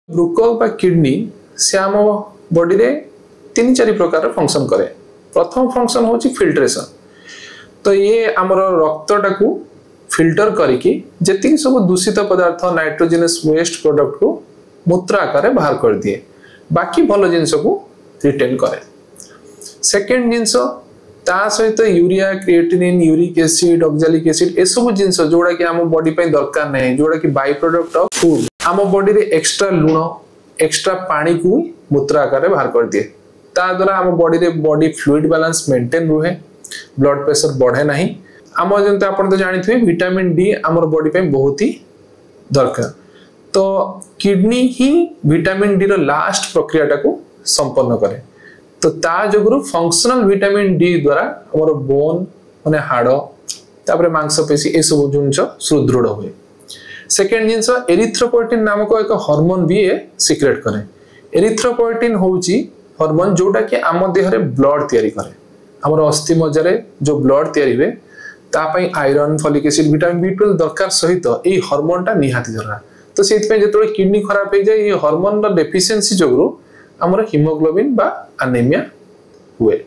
ब्रुकक बा किडनी से आम बॉडी रे 3-4 प्रकार फंक्शन करे। प्रथम फंक्शन होची फिल्ट्रेशन। तो ये आमर रक्तटा को फिल्टर करिकी जेतिक सब दूषित पदार्थ नाइट्रोजनस वेस्ट प्रोडक्ट को मूत्र आकार बाहर कर दिए, बाकी भल जिनस को रिटेन करे। सेकेंड जिनस ता सहित urea creatinine uric acid oxalic acid ए सब जिनस जोड़ा कि आम बॉडी पे दरकार नहीं, जोड़ा कि बाय प्रोडक्ट ऑफ फूड आम बॉडी रे एक्स्ट्रा लुण एक्स्ट्रा पानी को मूत्र आकार बाहर कर दिए। ता द्वारा आम बॉडी रे बॉडी फ्लूइड बैलेंस मेंटेन रुहे, ब्लड प्रेशर बढ़े नहीं। आम जंते आपण तो जानिथिबे विटामिन डी आमर बॉडी पे बहुत ही दरकार। तो किडनी ही विटामिन डी रो लास्ट प्रक्रियाटा को संपन्न करे। तो ता जोगुरु फंक्शनल विटामिन डी द्वारा हमर बोन माने हाड़ तापरे मांसपेशी ए सब जिनस सुदृढ़ हुए। सेकेंड जिनस एरिथ्रोपोएटिन नामक एक हार्मोन भी सिक्रेट करे। एरिथ्रोपोएटिन होउची हार्मोन जोटा कि आम देह रे ब्लड तैयारी करे। हमर अस्थि मज्जारे जो ब्लड तैयारी हुए ता पई iron folic acid vitamin B12 दरकार सहित ए हार्मोनटा निहाती जरा। तो सेति पे जेतोळे किडनी खराब हो जाए ये हार्मोन रा डेफिशिएंसी जोगुरु हमर हीमोग्लोबिन बा एनीमिया हुए।